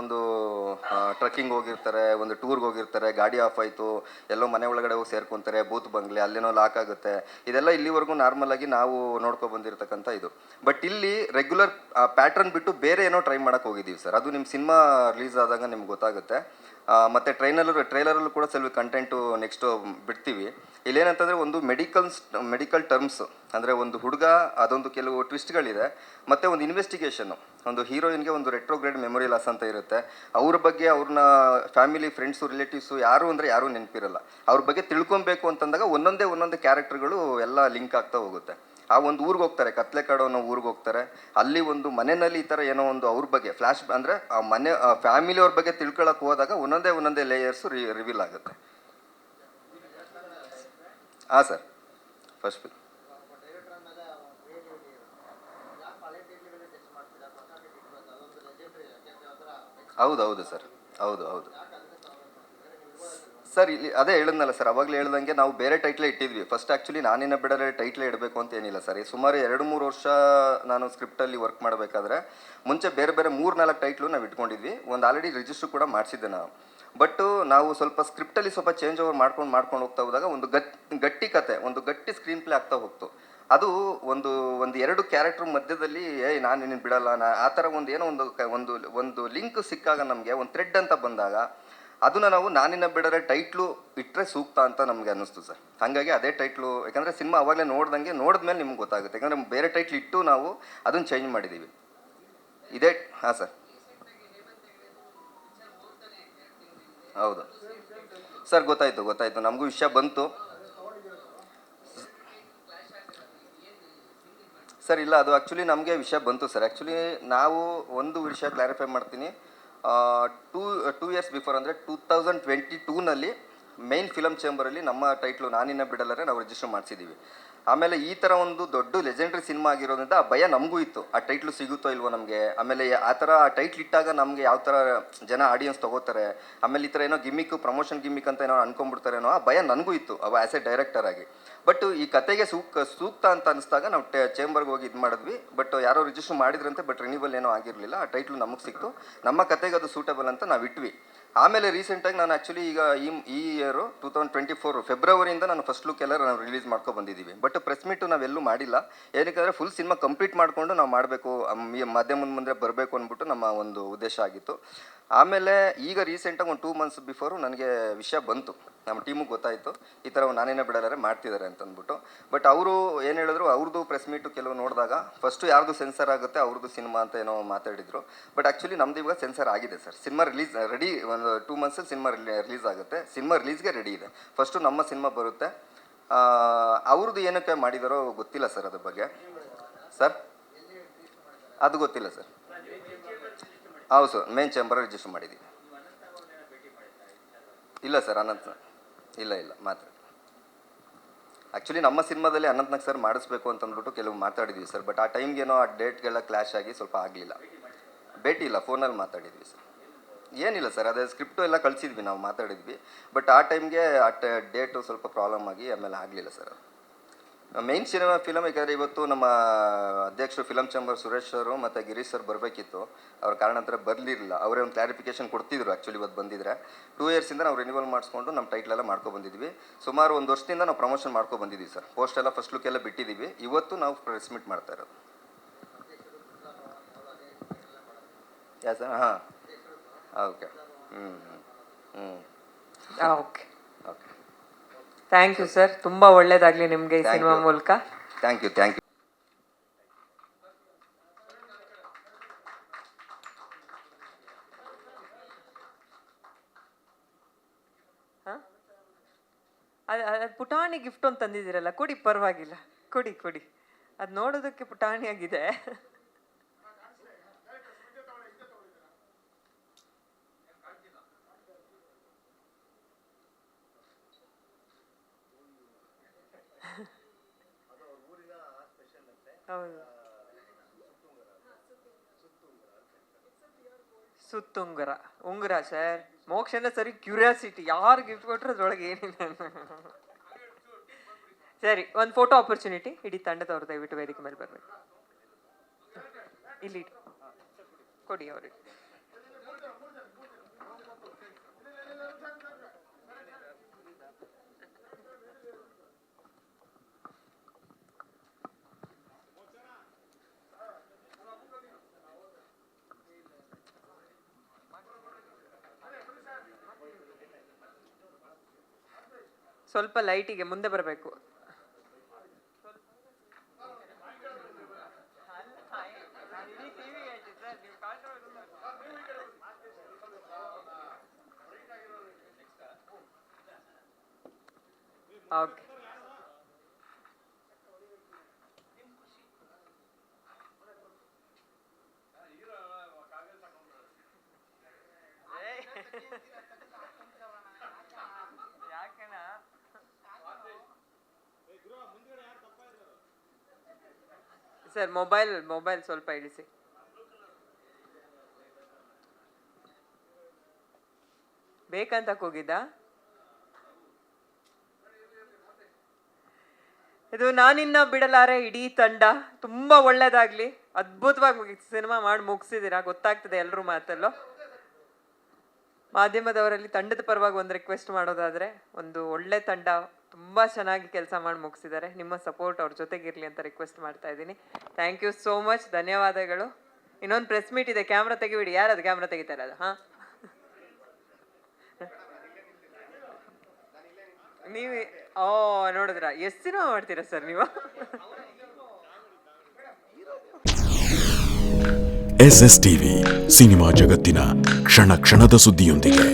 ಟ್ರಕ್ಕಿಂಗ್ ಹೋಗಿರ್ತಾರೆ, ಒಂದು ಟೂರ್ಗೆ ಹೋಗಿರ್ತಾರೆ, ಗಾಡಿ ಆಫ್ ಆಯಿತು, ಎಲ್ಲೋ ಮನೆ ಒಳಗಡೆ ಹೋಗಿ ಸೇರ್ಕೊತಾರೆ, ಬೂತ್ ಬಂಗ್ಲೆ, ಅಲ್ಲೇನೋ ಲಾಕ್ ಆಗುತ್ತೆ, ಇದೆಲ್ಲ ಇಲ್ಲಿವರೆಗೂ ನಾರ್ಮಲಾಗಿ ನಾವು ನೋಡ್ಕೊಬಂದಿರ್ತಕ್ಕಂಥ ಇದು. ಬಟ್ ಇಲ್ಲಿ ರೆಗ್ಯುಲರ್ ಪ್ಯಾಟ್ರನ್ ಬಿಟ್ಟು ಬೇರೆ ಏನೋ ಟ್ರೈ ಮಾಡೋಕ್ಕೆ ಹೋಗಿದ್ದೀವಿ ಸರ್. ಅದು ನಿಮ್ಮ ಸಿನಿಮಾ ರಿಲೀಸ್ ಆದಾಗ ನಿಮ್ಗೆ ಗೊತ್ತಾಗುತ್ತೆ. ಮತ್ತು ಟ್ರೈಲರಲ್ಲೂ ಕೂಡ ಸ್ವಲ್ಪ ಕಂಟೆಂಟು ನೆಕ್ಸ್ಟು ಬಿಡ್ತೀವಿ. ಇಲ್ಲೇನಂತಂದರೆ ಒಂದು ಮೆಡಿಕಲ್ ಟರ್ಮ್ಸ್, ಅಂದರೆ ಒಂದು ಹುಡುಗ, ಅದೊಂದು ಕೆಲವು ಟ್ವಿಸ್ಟ್ಗಳಿದೆ. ಮತ್ತು ಒಂದು ಇನ್ವೆಸ್ಟಿಗೇಷನ್ನು, ಒಂದು ಹೀರೋಯಿನ್ಗೆ ಒಂದು ರೆಟ್ರೋಗ್ರೇಡ್ ಮೆಮೊರಿ ಲಾಸ್ ಅಂತ ಇರುತ್ತೆ. ಅವ್ರ ಬಗ್ಗೆ ಅವ್ರನ್ನ ಫ್ಯಾಮಿಲಿ, ಫ್ರೆಂಡ್ಸು, ರಿಲೇಟಿವ್ಸು ಯಾರೂ ನೆನಪಿರಲ್ಲ. ಅವ್ರ ಬಗ್ಗೆ ತಿಳ್ಕೊಬೇಕು ಅಂತಂದಾಗ ಒಂದೊಂದೇ ಕ್ಯಾರೆಕ್ಟರ್ಗಳು ಎಲ್ಲ ಲಿಂಕ್ ಆಗ್ತಾ ಹೋಗುತ್ತೆ. ಆ ಒಂದು ಊರಿಗೆ ಹೋಗ್ತಾರೆ, ಕತ್ಲೆಕಾಡು ಅನ್ನೋ ಊರಿಗೆ ಹೋಗ್ತಾರೆ. ಅಲ್ಲಿ ಒಂದು ಮನೆಯಲ್ಲಿ ಈ ಥರ ಏನೋ ಅವ್ರ ಬಗ್ಗೆ ಫ್ಲ್ಯಾಶ್, ಅಂದರೆ ಆ ಮನೆ ಫ್ಯಾಮಿಲಿಯವ್ರ ಬಗ್ಗೆ ತಿಳ್ಕೊಳಕ್ಕೆ ಹೋದಾಗ ಒಂದೊಂದೇ ಲೇಯರ್ಸು ರಿವೀಲ್ ಆಗುತ್ತೆ. ಹಾಂ ಸರ್, ಫಸ್ಟ್ ಫಿಲ್ಮ್. ಹೌದು ಸರ್, ಹೌದು ಸರ್. ಇಲ್ಲಿ ಅದೇ ಹೇಳಿದ್ನಲ್ಲ ಸರ್, ಅವಾಗಲೇ ಹೇಳ್ದಂಗೆ ನಾವು ಬೇರೆ ಟೈಟ್ಲೇ ಇಟ್ಟಿದ್ವಿ. ಫಸ್ಟ್ ಆ್ಯಕ್ಚುಲಿ ನಾನಿನ್ನ ಬಿಡಲೇ ಟೈಟ್ಲೇ ಇಡಬೇಕು ಅಂತ ಏನಿಲ್ಲ ಸರ್. ಸುಮಾರು 2-3 ವರ್ಷ ನಾನು ಸ್ಕ್ರಿಪ್ಟಲ್ಲಿ ವರ್ಕ್ ಮಾಡಬೇಕಾದ್ರೆ ಮುಂಚೆ ಬೇರೆ 3-4 ಟೈಟ್ಲು ನಾವು ಇಟ್ಕೊಂಡಿದ್ವಿ. ಒಂದು ಆಲ್ರೆಡಿ ರಿಜಿಸ್ಟ್ರ್ ಕೂಡ ಮಾಡಿಸಿದ್ದೆ ನಾವು. ಬಟ್ ನಾವು ಸ್ವಲ್ಪ ಸ್ಕ್ರಿಪ್ಟಲ್ಲಿ ಸ್ವಲ್ಪ ಚೇಂಜ್ ಓವರ್ ಮಾಡ್ಕೊಂಡು ಹೋಗ್ತಾ ಹೋದಾಗ ಒಂದು ಗಟ್ಟಿ ಕತೆ, ಒಂದು ಗಟ್ಟಿ ಸ್ಕ್ರೀನ್ ಪ್ಲೇ ಆಗ್ತಾ ಹೋಗ್ತು. ಅದು ಒಂದು 2 ಕ್ಯಾರೆಕ್ಟರ್ ಮಧ್ಯದಲ್ಲಿ ನಾನು ನಿನ್ನ ಬಿಡಲ್ಲ ಆ ಥರ ಒಂದು ಲಿಂಕ್ ಸಿಕ್ಕಾಗ, ನಮಗೆ ಒಂದು ಥ್ರೆಡ್ ಅಂತ ಬಂದಾಗ, ಅದನ್ನು ನಾವು ನಾನಿನ್ನ ಬಿಡರೆ ಟೈಟ್ಲು ಇಟ್ಟರೆ ಸೂಕ್ತ ಅಂತ ನಮಗೆ ಅನ್ನಿಸ್ತು ಸರ್. ಹಾಗಾಗಿ ಅದೇ ಟೈಟ್ಲು, ಯಾಕಂದರೆ ಸಿನಿಮಾ ಅವಾಗಲೇ ನೋಡಿದ್ಮೇಲೆ ನಿಮ್ಗೆ ಗೊತ್ತಾಗುತ್ತೆ. ಯಾಕಂದರೆ ಬೇರೆ ಟೈಟ್ಲ್ ಇಟ್ಟು ನಾವು ಅದನ್ನು ಚೇಂಜ್ ಮಾಡಿದ್ದೀವಿ. ಇದೇ. ಹಾಂ ಸರ್, ಹೌದು ಸರ್, ಗೊತ್ತಾಯಿತು. ನಮಗೂ ವಿಷಯ ಬಂತು ಸರ್. ಇಲ್ಲ, ಅದು ಆ್ಯಕ್ಚುಲಿ ನಮಗೆ ವಿಷಯ ಬಂತು ಸರ್. ಆ್ಯಕ್ಚುಲಿ ನಾವು ಒಂದು ವಿಷಯ ಕ್ಲಾರಿಫೈ ಮಾಡ್ತೀನಿ. 2 ಇಯರ್ಸ್ ಬಿಫೋರ್, ಅಂದರೆ 2022ನಲ್ಲಿ ಮೈನ್ ಫಿಲಮ್ ಚೇಂಬರಲ್ಲಿ ನಮ್ಮ ಟೈಟ್ಲು ನಾನಿನ್ನ ಬಿಡಲ್ಲರೆ ನಾವು ರಿಜಿಸ್ಟರ್ ಮಾಡಿಸಿದ್ದೀವಿ. ಆಮೇಲೆ ಈ ಥರ ಒಂದು ದೊಡ್ಡ ಲೆಜೆಂಡ್ರಿ ಸಿನಿಮಾ ಆಗಿರೋದ್ರಿಂದ ಆ ಭಯ ನಮಗೂ ಇತ್ತು, ಆ ಟೈಟ್ಲು ಸಿಗುತ್ತೋ ಇಲ್ವೋ ನಮಗೆ. ಆಮೇಲೆ ಆ ಥರ ಟೈಟ್ಲ್ ಇಟ್ಟಾಗ ನಮಗೆ ಯಾವ ಥರ ಜನ ಆಡಿಯನ್ಸ್ ತೊಗೋತಾರೆ, ಆಮೇಲೆ ಈ ಥರ ಏನೋ ಪ್ರಮೋಷನ್ ಗಿಮ್ಮಿಕ್ ಅಂತ ಏನೋ ಅನ್ಕೊಂಡ್ಬಿಡ್ತಾರೇನೋ, ಆ ಭಯ ನನಗೂ ಇತ್ತು ಆ್ಯಸ್ ಎ ಡೈರೆಕ್ಟರ್ ಆಗಿ. ಬಟ್ ಈ ಕತೆಗೆ ಸೂಕ್ತ ಅಂತ ಅನಿಸ್ದಾಗ ನಾವು ಚೇಂಬರ್ಗೆ ಹೋಗಿ ಇದು ಮಾಡಿದ್ವಿ. ಬಟ್ ಯಾರೋ ರಿಜಿಸ್ಟರ್ ಮಾಡಿದ್ರಂತೆ, ಬಟ್ ರಿನ್ಯೂವಲ್ ಏನೋ ಆಗಿರಲಿಲ್ಲ. ಆ ಟೈಟ್ಲು ನಮಗೆ ಸಿಕ್ತು, ನಮ್ಮ ಕತೆಗೆ ಅದು ಸೂಟಬಲ್ ಅಂತ ನಾವು ಇಟ್ವಿ. ಆಮೇಲೆ ರೀಸೆಂಟಾಗಿ ನಾನು ಆ್ಯಕ್ಚುಲಿ ಈಗ ಈ ಇಯರು 2024 ಫೆಬ್ರವರಿಯಿಂದ ನಾನು ಫಸ್ಟ್ ಲುಕ್ ಎಲ್ಲ ನಾವು ರಿಲೀಸ್ ಮಾಡ್ಕೊಂಡು ಬಂದಿದ್ದೀವಿ. ಬಟ್ ಪ್ರೆಸ್ ಮೀಟು ನಾವೆಲ್ಲೂ ಮಾಡಿಲ್ಲ. ಏನಕ್ಕೆ ಫುಲ್ ಸಿನಿಮಾ ಕಂಪ್ಲೀಟ್ ಮಾಡಿಕೊಂಡು ನಾವು ಮಾಡಬೇಕು, ಮಾಧ್ಯಮದ ಮುಂದೆ ಬರಬೇಕು ಅಂದ್ಬಿಟ್ಟು ನಮ್ಮ ಒಂದು ಉದ್ದೇಶ ಆಗಿತ್ತು. ಆಮೇಲೆ ಈಗ ರೀಸೆಂಟಾಗಿ ಒಂದು 2 ಮಂತ್ಸ್ ಬಿಫೋರು ನನಗೆ ವಿಷಯ ಬಂತು, ನಮ್ಮ ಟೀಮಿಗೆ ಗೊತ್ತಾಯಿತು ಈ ಥರ ನಾನೇನೇ ಬಿಡಲಾರೆ ಮಾಡ್ತಿದ್ದಾರೆ ಅಂತಂದ್ಬಿಟ್ಟು. ಬಟ್ ಅವರು ಏನು ಹೇಳಿದ್ರು, ಅವ್ರದ್ದು ಪ್ರೆಸ್ ಮೀಟು ಕೆಲವು ನೋಡಿದಾಗ ಫಸ್ಟು ಯಾರ್ದು ಸೆನ್ಸರ್ ಆಗುತ್ತೆ ಅವ್ರದ್ದು ಸಿನಿಮಾ ಅಂತ ಏನೋ ಮಾತಾಡಿದರು. ಬಟ್ ಆ್ಯಕ್ಚುಲಿ ನಮ್ದು ಇವಾಗ ಸೆನ್ಸರ್ ಆಗಿದೆ ಸರ್. ಸಿನಿಮಾ ರಿಲೀಸ್ ರೆಡಿ, ಒಂದು 2 ಮಂತ್ಸಲ್ಲಿ ಸಿನಿಮಾ ರಿಲೀಸ್ ಆಗುತ್ತೆ. ಸಿನಿಮಾ ರಿಲೀಸ್ಗೆ ರೆಡಿ ಇದೆ. ಫಸ್ಟು ನಮ್ಮ ಸಿನಿಮಾ ಬರುತ್ತೆ. ಅವ್ರದ್ದು ಏನಕ್ಕೆ ಮಾಡಿದಾರೋ ಗೊತ್ತಿಲ್ಲ ಸರ್, ಅದ್ರ ಬಗ್ಗೆ ಸರ್ ಅದು ಗೊತ್ತಿಲ್ಲ ಸರ್. ಹೌದು ಸರ್, ಮೇನ್ ಚೇಂಬರ್ ರಿಜಿಸ್ಟರ್ ಮಾಡಿದ್ದೀವಿ. ಇಲ್ಲ ಸರ್, ಇಲ್ಲ ಮಾತ್ರ ಆ್ಯಕ್ಚುಲಿ ನಮ್ಮ ಸಿನಿಮಾದಲ್ಲಿ ಅನಂತ್ನಾಗ್ ಸರ್ ಮಾಡಿಸ್ಬೇಕು ಅಂತಂದ್ಬಿಟ್ಟು ಕೆಲವು ಮಾತಾಡಿದ್ವಿ ಸರ್. ಬಟ್ ಆ ಟೈಮ್ಗೇನೋ ಆ ಡೇಟ್ಗೆಲ್ಲ ಕ್ಲಾಶ್ ಆಗಿ ಸ್ವಲ್ಪ ಆಗಲಿಲ್ಲ. ಭೇಟಿ ಇಲ್ಲ, ಫೋನಲ್ಲಿ ಮಾತಾಡಿದ್ವಿ ಸರ್. ಏನಿಲ್ಲ ಸರ್, ಅದೇ ಸ್ಕ್ರಿಪ್ಟು ಎಲ್ಲ ಕಳಿಸಿದ್ವಿ, ನಾವು ಮಾತಾಡಿದ್ವಿ. ಬಟ್ ಆ ಟೈಮ್ಗೆ ಡೇಟು ಸ್ವಲ್ಪ ಪ್ರಾಬ್ಲಮ್ ಆಗಿ ಆಮೇಲೆ ಆಗಲಿಲ್ಲ ಸರ್. ಮೇನ್ ಸಿನಿಮಾ ಫಿಲಮ್, ಯಾಕಂದರೆ ಇವತ್ತು ನಮ್ಮ ಅಧ್ಯಕ್ಷರು ಫಿಲಮ್ ಚೇಂಬರ್ ಸುರೇಶ್ ಅವರು ಮತ್ತು ಗಿರೀಶ್ ಸರ್ ಬರಬೇಕಿತ್ತು. ಅವ್ರ ಕಾರಣಾಂತರ ಬರಲಿಲ್ಲ. ಅವರೇ ಒಂದು ಕ್ಲಾರಿಫಿಕೇಷನ್ ಕೊಡ್ತಿದ್ರು ಆ್ಯಕ್ಚುಲಿ ಇವತ್ತು ಬಂದಿದ್ರೆ. 2 ಇಯರ್ಸಿಂದ ನಾವು ರಿನ್ಯೂವಲ್ ಮಾಡಿಸ್ಕೊಂಡು ನಮ್ಮ ಟೈಟ್ಲೆಲ್ಲ ಮಾಡ್ಕೊಬಂದಿದ್ವಿ. ಸುಮಾರು 1 ವರ್ಷದಿಂದ ನಾವು ಪ್ರಮೋಷನ್ ಮಾಡ್ಕೊಬಂದಿದ್ವಿ ಸರ್. ಪೋಸ್ಟ್ ಎಲ್ಲ ಫಸ್ಟ್ ಲುಕ್ ಎಲ್ಲ ಬಿಟ್ಟಿದ್ದೀವಿ. ಇವತ್ತು ನಾವು ಪ್ರೆಸ್ ಮೀಟ್ ಮಾಡ್ತಾ ಇರೋದು. Yeah sir? ಹಾಂ, okay. Okay thank you sir, ತುಂಬ ಒಳ್ಳೇದಾಗಲಿ ನಿಮಗೆ ಈ Thank ಸಿನಿಮಾ you. ಮೂಲಕ. Thank you thank you. ಅದು ಪುಟಾಣಿ ಗಿಫ್ಟ್ ಒಂದು ತಂದಿದ್ದೀರಲ್ಲ, ಕೊಡಿ, ಪರವಾಗಿಲ್ಲ, ಕೊಡಿ ಕೊಡಿ. ಅದು ನೋಡೋದಕ್ಕೆ ಪುಟಾಣಿಯಾಗಿದೆ. ಹೌದು, ಸುತ್ತುಂಗರ ಉಂಗುರ ಸರ್. ಮೋಕ್ಷನ ಸರಿ ಕ್ಯೂರಿಯಾಸಿಟಿ, ಯಾರು ಗಿಫ್ಟ್ ಕೊಟ್ಟರು ಅದ್ರೊಳಗೆ ಏನಿಲ್ಲ. ಸರಿ, ಒಂದು ಫೋಟೋ ಆಪರ್ಚುನಿಟಿ. ಇಡೀ ತಂಡದವ್ರು ದಯವಿಟ್ಟು ವೇದಿಕೆ ಮೇಲೆ ಬರಬೇಕು. ಇಲ್ಲಿ ಕೊಡಿ ಅವ್ರಿಗೆ. ಸ್ವಲ್ಪ ಲೈಟಿಗೆ ಮುಂದೆ ಬರಬೇಕು. ಓಕೆ, ಸರ್ ಮೊಬೈಲ್ ಸ್ವಲ್ಪ ಇಳಿಸಿ. ಬೇಕಂತ ಹೋಗಿದ್ದ ಇದು ನಾನಿನ್ನ ಬಿಡಲಾರೆ. ಇಡೀ ತಂಡ ತುಂಬಾ ಒಳ್ಳೇದಾಗ್ಲಿ, ಅದ್ಭುತವಾಗಿ ಸಿನಿಮಾ ಮಾಡಿ ಮುಗಿಸಿದ್ದೀರಾ, ಗೊತ್ತಾಗ್ತದೆ ಎಲ್ಲರೂ ಮಾತಲ್ಲೋ. ಮಾಧ್ಯಮದವರಲ್ಲಿ ತಂಡದ ಪರವಾಗಿ ಒಂದು ರಿಕ್ವೆಸ್ಟ್ ಮಾಡೋದಾದ್ರೆ, ಒಂದು ಒಳ್ಳೆ ತಂಡ ತುಂಬ ಚೆನ್ನಾಗಿ ಕೆಲಸ ಮಾಡಿ ಮುಗಿಸಿದ್ದಾರೆ. ನಿಮ್ಮ ಸಪೋರ್ಟ್ ಅವ್ರ ಜೊತೆಗಿರಲಿ ಅಂತ ರಿಕ್ವೆಸ್ಟ್ ಮಾಡ್ತಾ ಇದ್ದೀನಿ. ಥ್ಯಾಂಕ್ ಯು ಸೋ ಮಚ್, ಧನ್ಯವಾದಗಳು. ಇನ್ನೊಂದು ಪ್ರೆಸ್ ಮೀಟ್ ಇದೆ, ಕ್ಯಾಮ್ರಾ ತೆಗಿಬಿಡಿ. ಯಾರದು ಕ್ಯಾಮ್ರಾ ತೆಗಿತಾರೆ ಅದು? ಹಾಂ, ನೀವು ನೋಡಿದ್ರ ಎಷ್ಟು ಸಿನಿಮಾ ಮಾಡ್ತೀರಾ ಸರ್ ನೀವು? SS ಟಿವಿ, ಸಿನಿಮಾ ಜಗತ್ತಿನ ಕ್ಷಣ ಕ್ಷಣದ ಸುದ್ದಿಯೊಂದಿಗೆ.